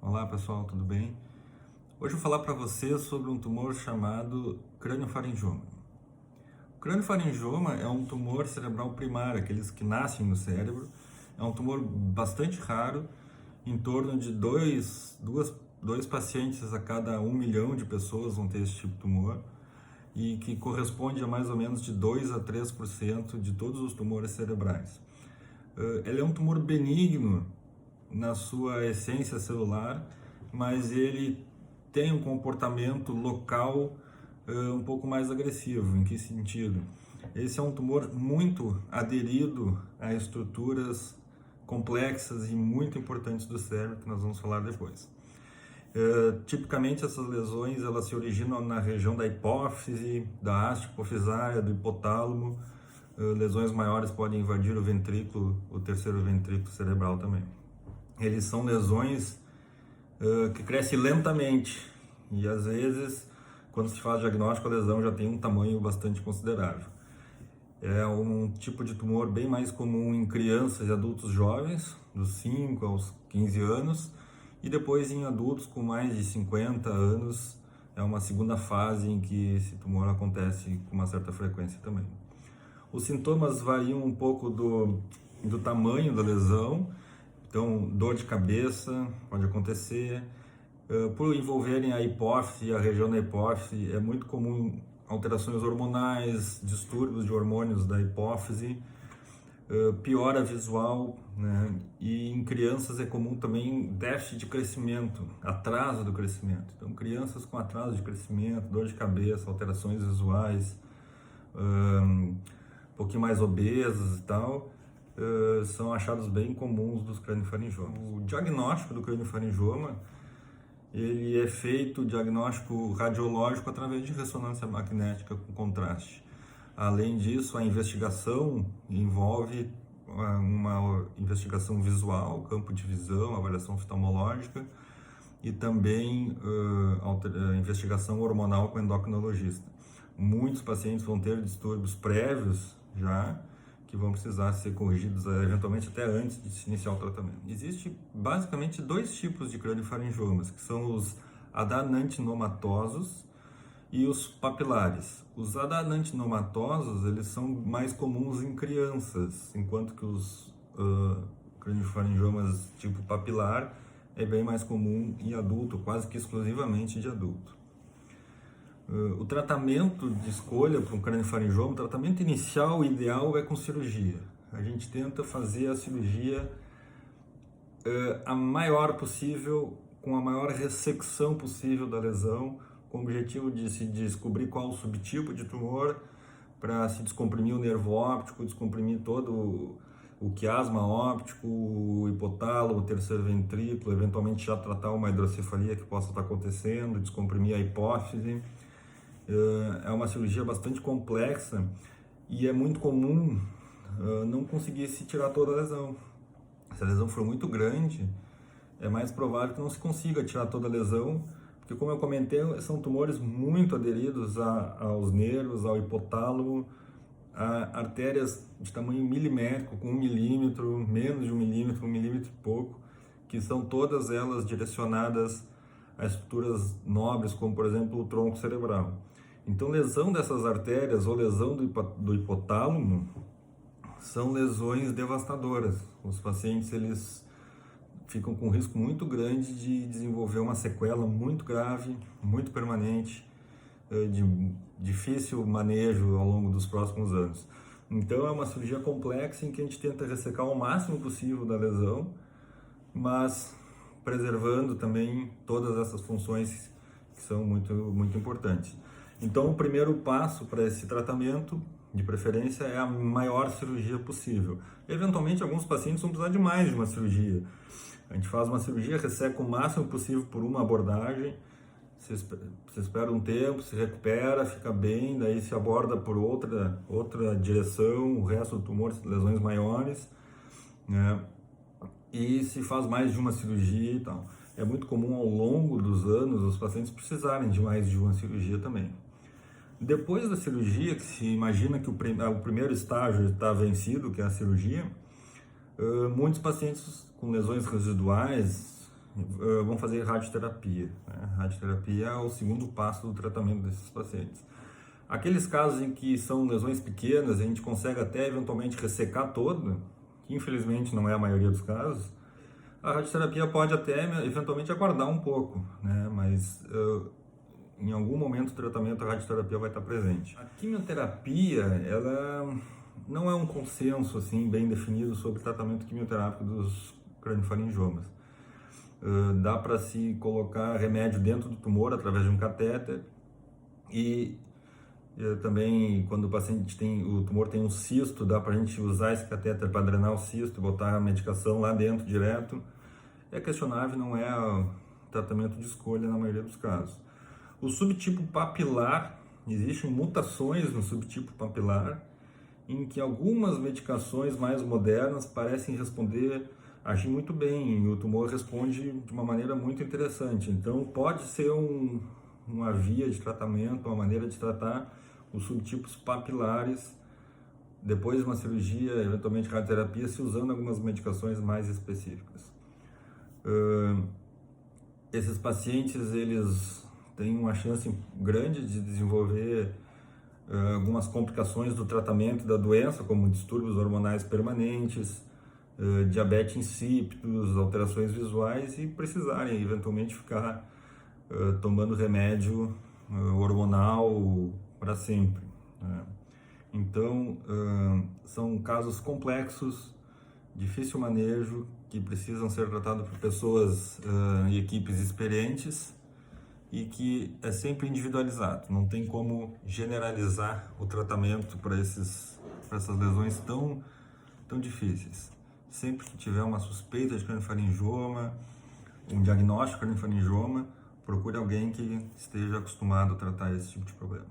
Olá pessoal, tudo bem? Hoje eu vou falar para você sobre um tumor chamado craniofaringioma. O craniofaringioma é um tumor cerebral primário, aqueles que nascem no cérebro. É um tumor bastante raro, em torno de dois pacientes a cada 1 milhão de pessoas vão ter esse tipo de tumor, e que corresponde a mais ou menos de 2 a 3% de todos os tumores cerebrais. Ele é um tumor benigno na sua essência celular, mas ele tem um comportamento local um pouco mais agressivo. Em que sentido? Esse é um tumor muito aderido a estruturas complexas e muito importantes do cérebro, que nós vamos falar depois. Tipicamente essas lesões elas se originam na região da hipófise, da haste hipofisária, do hipotálamo. Lesões maiores podem invadir o ventrículo, o terceiro ventrículo cerebral também. Eles são lesões que crescem lentamente e às vezes, quando se faz diagnóstico, a lesão já tem um tamanho bastante considerável. É um tipo de tumor bem mais comum em crianças e adultos jovens, dos 5 aos 15 anos, e depois em adultos com mais de 50 anos, é uma segunda fase em que esse tumor acontece com uma certa frequência também. Os sintomas variam um pouco do tamanho da lesão. Então, dor de cabeça pode acontecer. Por envolverem a hipófise e a região da hipófise, é muito comum alterações hormonais, distúrbios de hormônios da hipófise, piora visual, né? E em crianças é comum também déficit de crescimento, atraso do crescimento. Então, crianças com atraso de crescimento, dor de cabeça, alterações visuais, um pouquinho mais obesas e tal, são achados bem comuns dos craniofaringiomas. O diagnóstico do craniofaringioma, ele é feito diagnóstico radiológico através de ressonância magnética com contraste. Além disso, a investigação envolve uma investigação visual, campo de visão, avaliação oftalmológica e também investigação hormonal com endocrinologista. Muitos pacientes vão ter distúrbios prévios já, que vão precisar ser corrigidos eventualmente até antes de se iniciar o tratamento. Existe basicamente dois tipos de craniofaringiomas, que são os adanantinomatosos e os papilares. Os adanantinomatosos, eles são mais comuns em crianças, enquanto que os craniofaringiomas tipo papilar é bem mais comum em adulto, quase que exclusivamente de adulto. O tratamento de escolha para um craniofaringioma, o tratamento inicial ideal é com cirurgia. A gente tenta fazer a cirurgia a maior possível, com a maior ressecção possível da lesão, com o objetivo de se descobrir qual o subtipo de tumor, para se descomprimir o nervo óptico, descomprimir todo o quiasma óptico, o hipotálamo, o terceiro ventrículo, eventualmente já tratar uma hidrocefalia que possa estar acontecendo, descomprimir a hipófise. É uma cirurgia bastante complexa e é muito comum não conseguir se tirar toda a lesão. Se a lesão for muito grande, é mais provável que não se consiga tirar toda a lesão, porque, como eu comentei, são tumores muito aderidos aos nervos, ao hipotálamo, a artérias de tamanho milimétrico, com 1 milímetro, menos de 1 milímetro, 1 milímetro e pouco, que são todas elas direcionadas a estruturas nobres, como, por exemplo, o tronco cerebral. Então, lesão dessas artérias ou lesão do hipotálamo são lesões devastadoras. Os pacientes eles ficam com um risco muito grande de desenvolver uma sequela muito grave, muito permanente, de difícil manejo ao longo dos próximos anos. Então, é uma cirurgia complexa em que a gente tenta ressecar o máximo possível da lesão, mas preservando também todas essas funções que são muito, muito importantes. Então, o primeiro passo para esse tratamento, de preferência, é a maior cirurgia possível. Eventualmente, alguns pacientes vão precisar de mais de uma cirurgia. A gente faz uma cirurgia, resseca o máximo possível por uma abordagem, você espera um tempo, se recupera, fica bem, daí se aborda por outra direção, o resto do tumor, lesões maiores, né? E se faz mais de uma cirurgia e tal. É muito comum ao longo dos anos os pacientes precisarem de mais de uma cirurgia também. Depois da cirurgia, que se imagina que o primeiro estágio está vencido, que é a cirurgia, muitos pacientes com lesões residuais vão fazer radioterapia, né? Radioterapia é o segundo passo do tratamento desses pacientes. Aqueles casos em que são lesões pequenas, a gente consegue até eventualmente ressecar toda, que infelizmente não é a maioria dos casos, a radioterapia pode até eventualmente aguardar um pouco, né? Mas em algum momento do tratamento a radioterapia vai estar presente. A quimioterapia, ela não é um consenso assim bem definido sobre o tratamento quimioterápico dos craniofaringiomas. Dá para se colocar remédio dentro do tumor através de um catéter e também quando o paciente o tumor tem um cisto, dá para a gente usar esse catéter para drenar o cisto e botar a medicação lá dentro direto. É questionável, não é o tratamento de escolha na maioria dos casos. O subtipo papilar, existem mutações no subtipo papilar em que algumas medicações mais modernas parecem agir muito bem, e o tumor responde de uma maneira muito interessante. Então pode ser uma via de tratamento, uma maneira de tratar os subtipos papilares depois de uma cirurgia, eventualmente radioterapia, se usando algumas medicações mais específicas. Esses pacientes, eles têm uma chance grande de desenvolver algumas complicações do tratamento da doença, como distúrbios hormonais permanentes, diabetes insípidos, alterações visuais e precisarem eventualmente ficar tomando remédio hormonal para sempre, né? Então, são casos complexos, difícil manejo, que precisam ser tratados por pessoas e equipes experientes e que é sempre individualizado. Não tem como generalizar o tratamento para essas lesões tão difíceis. Sempre que tiver uma suspeita de craniofaringioma, um diagnóstico de craniofaringioma, procure alguém que esteja acostumado a tratar esse tipo de problema.